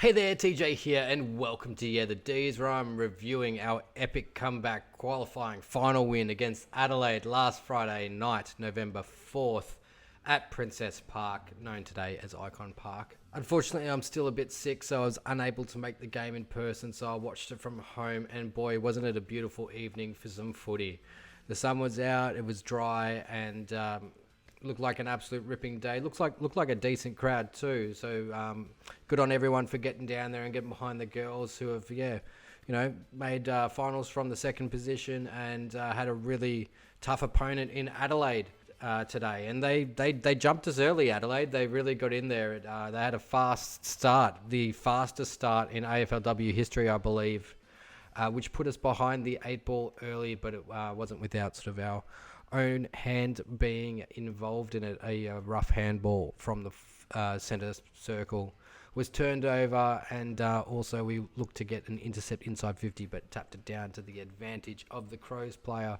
Hey there, TJ here, and welcome to Yeah The Dees, where I'm reviewing our epic comeback qualifying final win against Adelaide last Friday night, November 4th, at Princess Park, known today as Icon Park. Unfortunately, I'm still a bit sick, so I was unable to make the game in person, so I watched it from home, and boy, wasn't it a beautiful evening for some footy. The sun was out, it was dry, and looked like an absolute ripping day. Looked like a decent crowd too. So good on everyone for getting down there and getting behind the girls who have made finals from the second position and had a really tough opponent in Adelaide today. And they jumped us early, Adelaide. They really got in there. They had a fast start, the fastest start in AFLW history, I believe, which put us behind the 8-ball early, but it wasn't without sort of our own hand being involved in it. A rough handball from the centre circle was turned over, and also we looked to get an intercept inside 50, but tapped it down to the advantage of the Crows player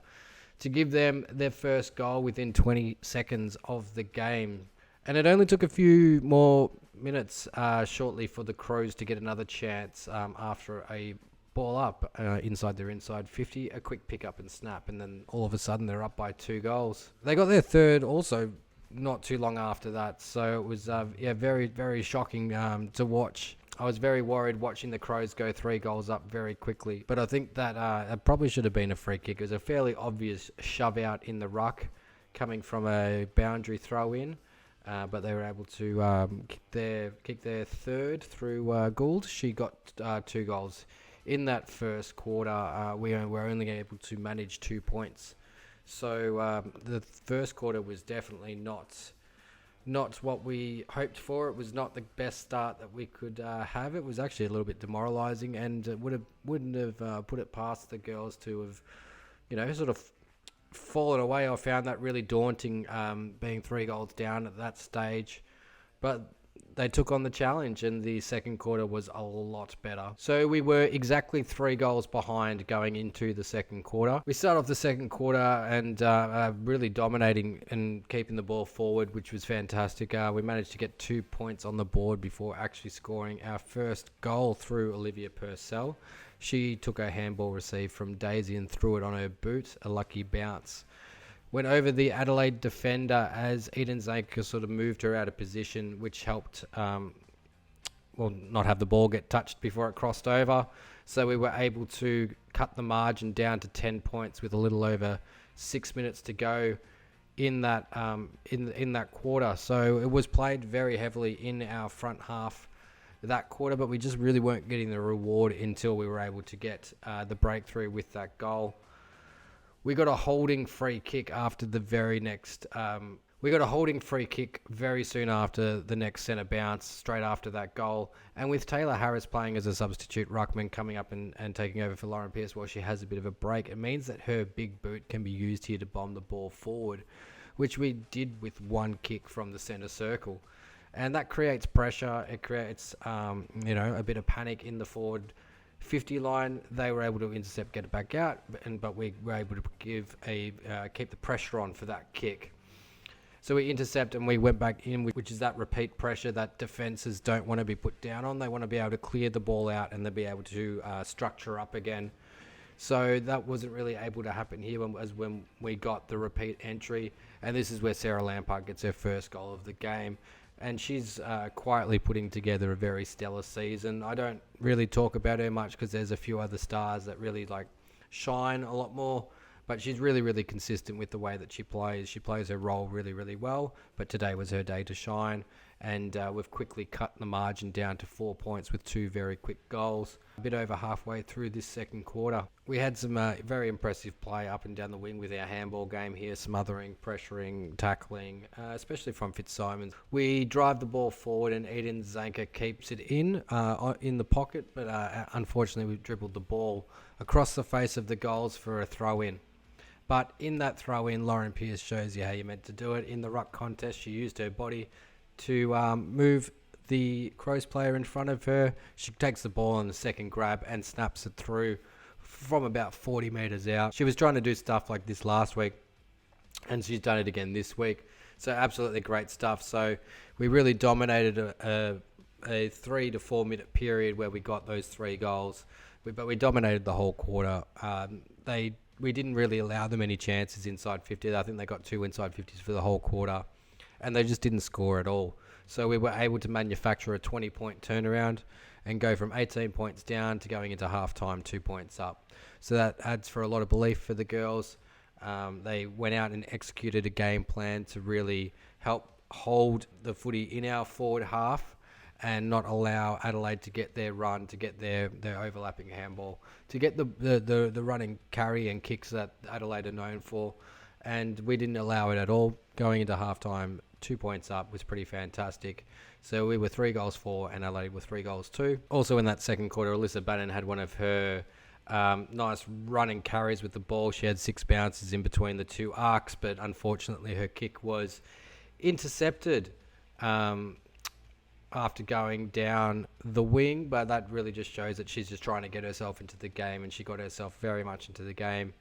to give them their first goal within 20 seconds of the game. And it only took a few more minutes shortly for the Crows to get another chance after a ball up inside their inside 50, a quick pick up and snap, and then all of a sudden they're up by 2 goals. They got their third also not too long after that, so it was very, very shocking to watch. I was very worried watching the Crows go 3 goals up very quickly, but I think that it probably should have been a free kick. It was a fairly obvious shove out in the ruck coming from a boundary throw in. But they were able to kick their third through Gould. She got 2 goals. In that first quarter, we were only able to manage 2 points. So the first quarter was definitely not what we hoped for. It was not the best start that we could have. It was actually a little bit demoralising, and it wouldn't have put it past the girls to have, sort of fallen away. I found that really daunting, being 3 goals down at that stage. But they took on the challenge, and the second quarter was a lot better. So we were exactly 3 goals behind going into the second quarter. We started off the second quarter and really dominating and keeping the ball forward, which was fantastic. We managed to get 2 points on the board before actually scoring our first goal through Olivia Purcell. She took a handball receive from Daisy and threw it on her boot, a lucky bounce. Went over the Adelaide defender as Eden Zanker sort of moved her out of position, which helped not have the ball get touched before it crossed over. So we were able to cut the margin down to 10 points with a little over 6 minutes to go in that in that quarter. So it was played very heavily in our front half that quarter, but we just really weren't getting the reward until we were able to get the breakthrough with that goal. We got a holding free kick after the very next. We got a holding free kick very soon after the next centre bounce, straight after that goal. And with Taylor Harris playing as a substitute ruckman, coming up and taking over for Lauren Pearce while she has a bit of a break, it means that her big boot can be used here to bomb the ball forward, which we did with 1 kick from the centre circle. And that creates pressure. It creates, a bit of panic in the forward 50 line. They were able to intercept, get it back out, but we were able to keep the pressure on for that kick. So we intercept and we went back in, which is that repeat pressure that defences don't want to be put down on. They want to be able to clear the ball out and they'll be able to structure up again. So that wasn't really able to happen here when we got the repeat entry. And this is where Sarah Lampard gets her first goal of the game. And she's quietly putting together a very stellar season. I don't really talk about her much because there's a few other stars that really shine a lot more. But she's really, really consistent with the way that she plays. She plays her role really, really well. But today was her day to shine. And we've quickly cut the margin down to 4 points with 2 very quick goals. A bit over halfway through this second quarter. We had some very impressive play up and down the wing with our handball game here. Smothering, pressuring, tackling, especially from Fitzsimons. We drive the ball forward and Eden Zanker keeps it in the pocket. But unfortunately, we dribbled the ball across the face of the goals for a throw-in. But in that throw-in, Lauren Pearce shows you how you're meant to do it. In the ruck contest, she used her body to move the Crows player in front of her. She takes the ball on the second grab and snaps it through from about 40 metres out. She was trying to do stuff like this last week, and she's done it again this week. So absolutely great stuff. So we really dominated a 3 to 4 minute period where we got those 3 goals, but we dominated the whole quarter. We didn't really allow them any chances inside 50. I think they got 2 inside 50s for the whole quarter, and they just didn't score at all. So we were able to manufacture a 20-point turnaround and go from 18 points down to going into halftime 2 points up. So that adds for a lot of belief for the girls. They went out and executed a game plan to really help hold the footy in our forward half and not allow Adelaide to get their run, to get their overlapping handball, to get the running carry and kicks that Adelaide are known for. And we didn't allow it at all. Going into halftime, 2 points up was pretty fantastic. So we were 3 goals for, and Adelaide were 3 goals 2. Also in that second quarter, Alyssa Bannon had one of her nice running carries with the ball. She had 6 bounces in between the 2 arcs, but unfortunately her kick was intercepted after going down the wing. But that really just shows that she's just trying to get herself into the game, and she got herself very much into the game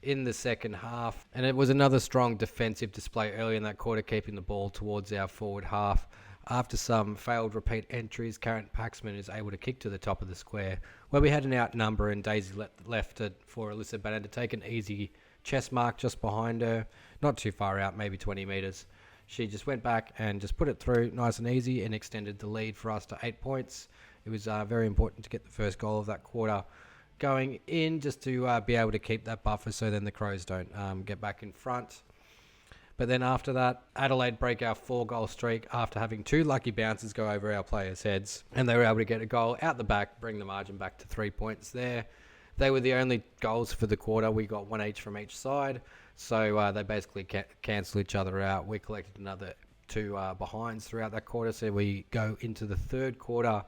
in the second half. And it was another strong defensive display early in that quarter, keeping the ball towards our forward half. After some failed repeat entries, Karen Paxman is able to kick to the top of the square, where we had an outnumber, and Daisy left it for Alyssa Bannon to take an easy chest mark just behind her, not too far out, maybe 20 metres. She just went back and just put it through nice and easy and extended the lead for us to 8 points. It was very important to get the first goal of that quarter going in, just to be able to keep that buffer so then the Crows don't get back in front. But then after that, Adelaide break our 4-goal streak after having 2 lucky bounces go over our players' heads. And they were able to get a goal out the back, bring the margin back to 3 points there. They were the only goals for the quarter. We got 1 each from each side. So they basically cancel each other out. We collected another 2 behinds throughout that quarter. So we go into the third quarter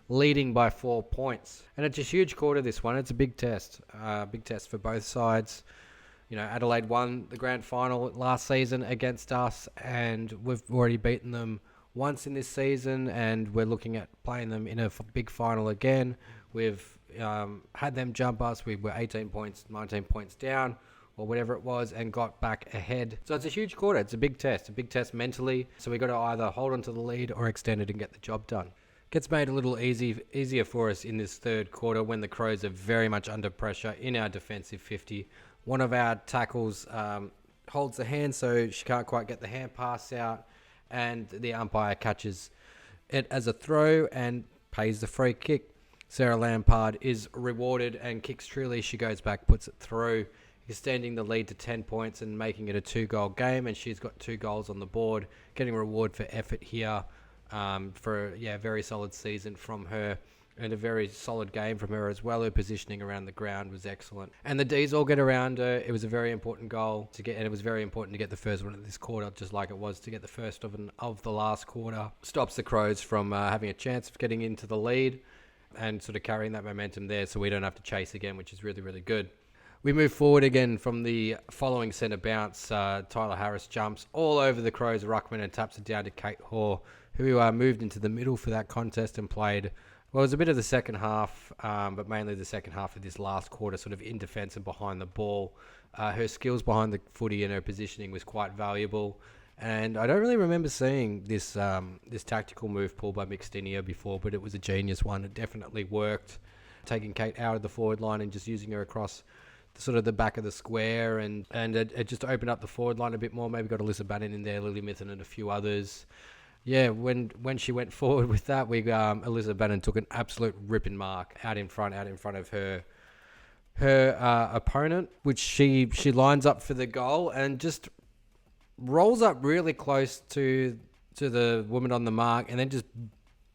leading by 4 points. And it's a huge quarter, this one. It's a big test for both sides. You know, Adelaide won the grand final last season against us, and we've already beaten them once in this season, and we're looking at playing them in a big final again. We've had them jump us. We were 18 points, 19 points down, or whatever it was, and got back ahead. So it's a huge quarter. It's a big test mentally. So we got to either hold on to the lead or extend it and get the job done. Gets made a little easier for us in this third quarter when the Crows are very much under pressure in our defensive 50. One of our tackles holds the hand, so she can't quite get the hand pass out, and the umpire catches it as a throw and pays the free kick. Sarah Lampard is rewarded and kicks truly. She goes back, puts it through, extending the lead to 10 points and making it a 2-goal game, and she's got 2 goals on the board, getting a reward for effort here for a very solid season from her. And a very solid game from her as well. Her positioning around the ground was excellent. And the D's all get around her. It was a very important goal to get, and it was very important to get the first one of this quarter, just like it was to get the first of the last quarter. Stops the Crows from having a chance of getting into the lead and sort of carrying that momentum there, so we don't have to chase again, which is really, really good. We move forward again from the following centre bounce. Tyler Harris jumps all over the Crows ruckman and taps it down to Kate Hoare, who moved into the middle for that contest and played. Well, it was a bit of the second half, but mainly the second half of this last quarter, sort of in defence and behind the ball. Her skills behind the footy and her positioning was quite valuable. And I don't really remember seeing this tactical move pulled by Mixtinia before, but it was a genius one. It definitely worked. Taking Kate out of the forward line and just using her across sort of the back of the square, and it just opened up the forward line a bit more. Maybe got Alyssa Bannon in there, Lily Mithen and a few others. Yeah, when she went forward with that, Alyssa Bannon took an absolute ripping mark out in front of her opponent, which she lines up for the goal and just rolls up really close to the woman on the mark, and then just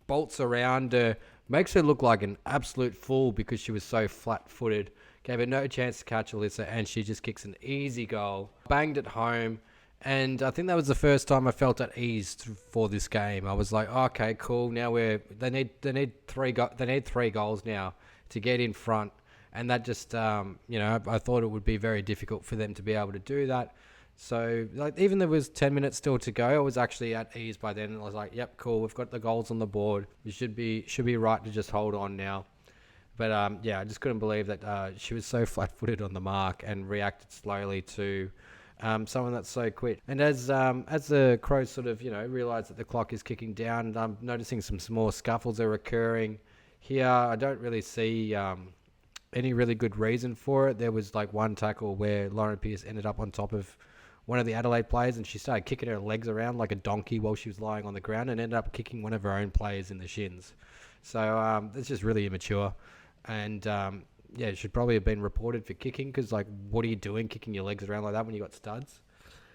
bolts around her, makes her look like an absolute fool because she was so flat-footed. Gave her no chance to catch Alyssa, and she just kicks an easy goal, banged it home. And I think that was the first time I felt at ease for this game. I was like, okay, cool. Now they need 3 goals now to get in front, and that just I thought it would be very difficult for them to be able to do that. So even though there was 10 minutes still to go, I was actually at ease by then, and I was like, yep, cool. We've got the goals on the board. We should be right to just hold on now. But I just couldn't believe that she was so flat-footed on the mark and reacted slowly to someone that's so quick. And as the Crows sort of, realise that the clock is kicking down, and I'm noticing some more scuffles are occurring here. I don't really see any really good reason for it. There was like one tackle where Lauren Pearce ended up on top of one of the Adelaide players, and she started kicking her legs around like a donkey while she was lying on the ground, and ended up kicking one of her own players in the shins. So it's just really immature, and it should probably have been reported for kicking, because like, what are you doing kicking your legs around like that when you got studs?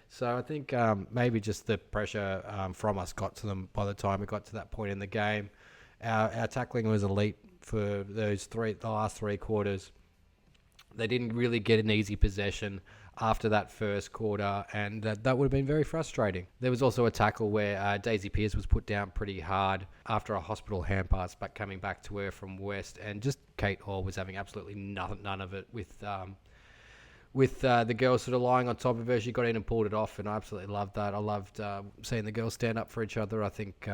So I think maybe just the pressure from us got to them by the time it got to that point in the game. Our tackling was elite for the last 3 quarters. They didn't really get an easy possession after that first quarter, and that would have been very frustrating. There was also a tackle where Daisy Pearce was put down pretty hard after a hospital hand pass back coming back to her from West, and just Kate Hall was having absolutely none of it with the girls sort of lying on top of her. She got in and pulled it off, and I absolutely loved that. I loved seeing the girls stand up for each other. I think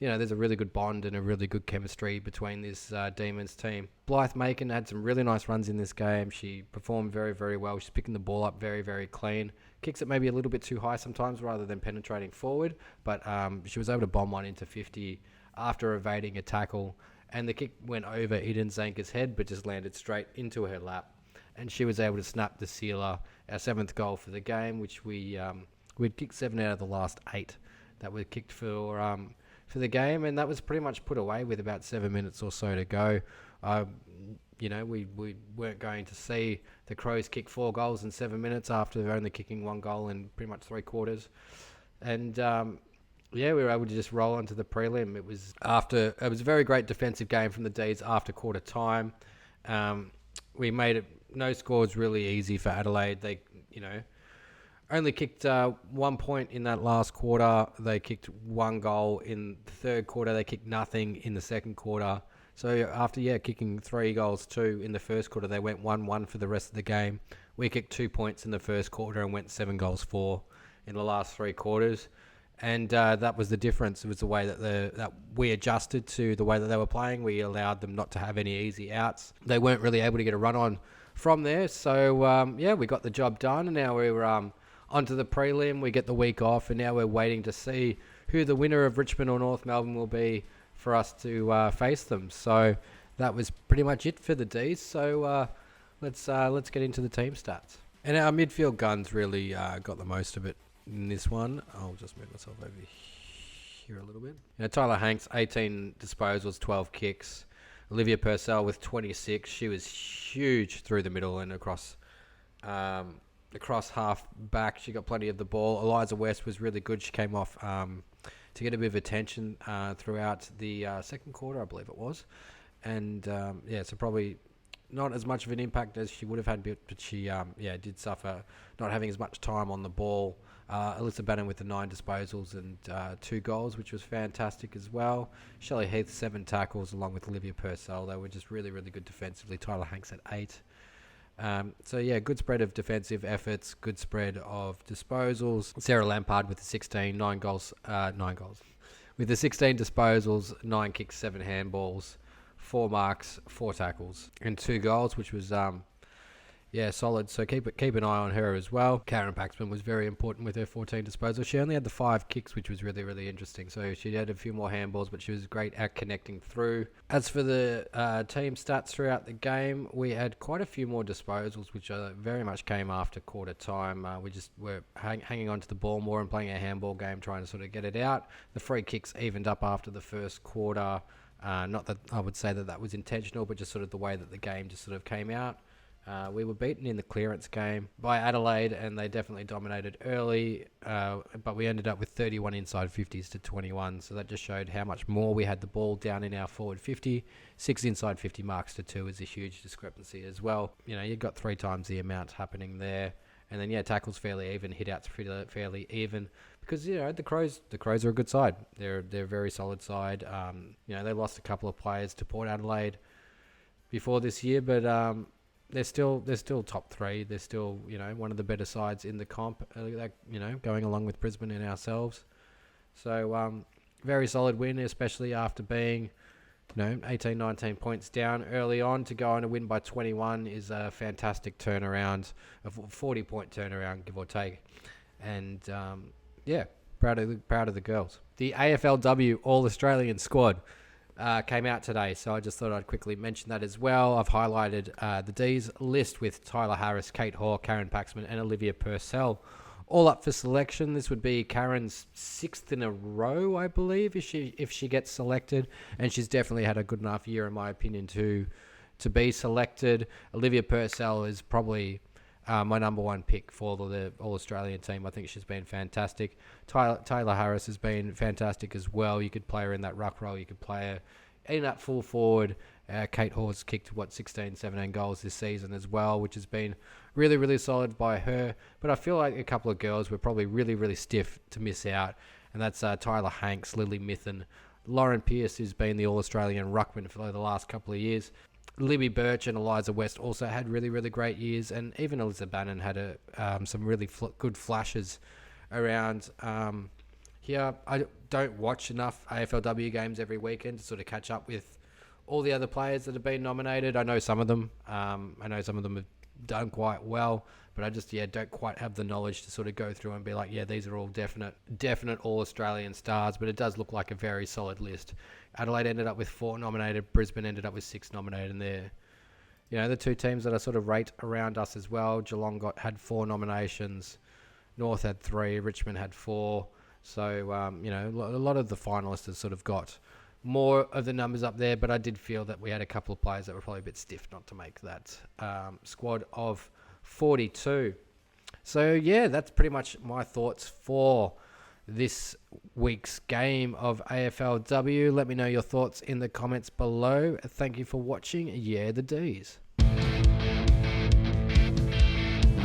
there's a really good bond and a really good chemistry between this Demons team. Blythe Macon had some really nice runs in this game. She performed very, very well. She's picking the ball up very, very clean. Kicks it maybe a little bit too high sometimes rather than penetrating forward, but she was able to bomb one into 50 after evading a tackle, and the kick went over Eden Zanker's head but just landed straight into her lap, and she was able to snap the sealer, our 7th goal for the game, which we'd kicked 7 out of the last 8 that were kicked for the game, and that was pretty much put away with about 7 minutes or so to go. We weren't going to see the Crows kick 4 goals in 7 minutes after only kicking 1 goal in pretty much 3 quarters. And we were able to just roll into the prelim. It was a very great defensive game from the Dees after quarter time. We made it, no scores really easy for Adelaide. They, only kicked 1 point in that last quarter. They kicked 1 goal in the third quarter. They kicked nothing in the second quarter. So after kicking 3 goals, 2 in the first quarter, they went 1-1 for the rest of the game. We kicked 2 points in the first quarter and went 7 goals, 4 in the last 3 quarters. And that was the difference. It was the way that we adjusted to the way that they were playing. We allowed them not to have any easy outs. They weren't really able to get a run on from there. So we got the job done, and now we're onto the prelim. We get the week off, and now we're waiting to see who the winner of Richmond or North Melbourne will be for us to face them. So that was pretty much it for the D's. So let's get into the team stats. And our midfield guns really got the most of it in this one. I'll just move myself over here a little bit. Tyler Hanks, 18 disposals, 12 kicks. Olivia Purcell with 26. She was huge through the middle and across half back. She got plenty of the ball. Eliza West was really good. She came off to get a bit of attention throughout the second quarter, I believe it was. And so probably not as much of an impact as she would have had, but she did suffer not having as much time on the ball. Alyssa Bannon with the 9 disposals and 2 goals, which was fantastic as well. Shelley Heath, 7 tackles, along with Olivia Purcell. They were just really, really good defensively. Tyler Hanks at 8. Good spread of defensive efforts, good spread of disposals. Sarah Lampard with the 16, 9 goals. With the 16 disposals, 9 kicks, 7 handballs, 4 marks, 4 tackles, and 2 goals, which was solid. So keep an eye on her as well. Karen Paxman was very important with her 14 disposals. She only had the 5 kicks, which was really, really interesting. So she had a few more handballs, but she was great at connecting through. As for the team stats throughout the game, we had quite a few more disposals, which very much came after quarter time. We just were hanging on to the ball more and playing a handball game, trying to sort of get it out. The free kicks evened up after the first quarter. Not that I would say that was intentional, but just sort of the way that the game just sort of came out. We were beaten in the clearance game by Adelaide, and they definitely dominated early, but we ended up with 31 inside 50s to 21, so that just showed how much more we had the ball down in our forward 50. 6 inside 50 marks to 2 is a huge discrepancy as well. You've got 3 times the amount happening there, and then tackles fairly even, hit outs fairly even, because the Crows are a good side. They're a very solid side. They lost a couple of players to Port Adelaide before this year, but they're still top 3. They're still one of the better sides in the comp. Going along with Brisbane and ourselves. So very solid win, especially after being 18, 19 points down early on to go on and win by 21 is a fantastic turnaround, a 40-point turnaround, give or take. And, proud of the girls. The AFLW All-Australian squad came out today, so I just thought I'd quickly mention that as well. I've highlighted the D's list with Tyler Harris, Kate Hoare, Karen Paxman, and Olivia Purcell all up for selection. This would be Karen's 6th in a row, I believe, if she gets selected, and she's definitely had a good enough year, in my opinion, to be selected. Olivia Purcell is probably my number one pick for the All-Australian team. I think she's been fantastic. Tyler Harris has been fantastic as well. You could play her in that ruck role. You could play her in that full forward. Kate Hoare's kicked, 16, 17 goals this season as well, which has been really, really solid by her. But I feel like a couple of girls were probably really, really stiff to miss out, and that's Tyler Hanks, Lily Mithen, Lauren Pearce, who's been the All-Australian ruckman for the last couple of years. Libby Birch and Eliza West also had really, really great years, and even Elizabeth Bannon had some really good flashes around here. I don't watch enough AFLW games every weekend to sort of catch up with all the other players that have been nominated. I know some of them. I know some of them have done quite well, but I just don't quite have the knowledge to sort of go through and be like, these are all definite All-Australian stars, but it does look like a very solid list. Adelaide ended up with 4 nominated. Brisbane ended up with 6 nominated, and they're the two teams that are sort of right around us as well. Geelong had 4 nominations. North had 3. Richmond had 4. So, a lot of the finalists have sort of got more of the numbers up there, but I did feel that we had a couple of players that were probably a bit stiff not to make that squad of 42. So, that's pretty much my thoughts for this week's game of AFLW. Let me know your thoughts in the comments below. Thank you for watching. Yeah, the Dees.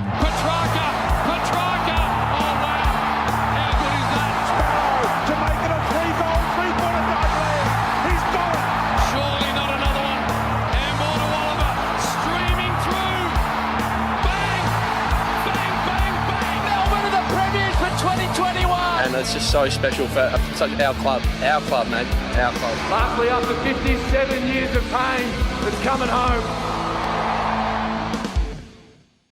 Petrarca! Oh, wow! How good is that? Sparrow to make it a 3-goal, 3-pointer Adelaide. He's got it! Surely not another one. Handball to Oliver. Streaming through. Bang! Bang, bang, bang! Melbourne are the premiers for 2021! And it's just so special for our club, mate, our club. Lastly, after 57 years of pain, it's coming home.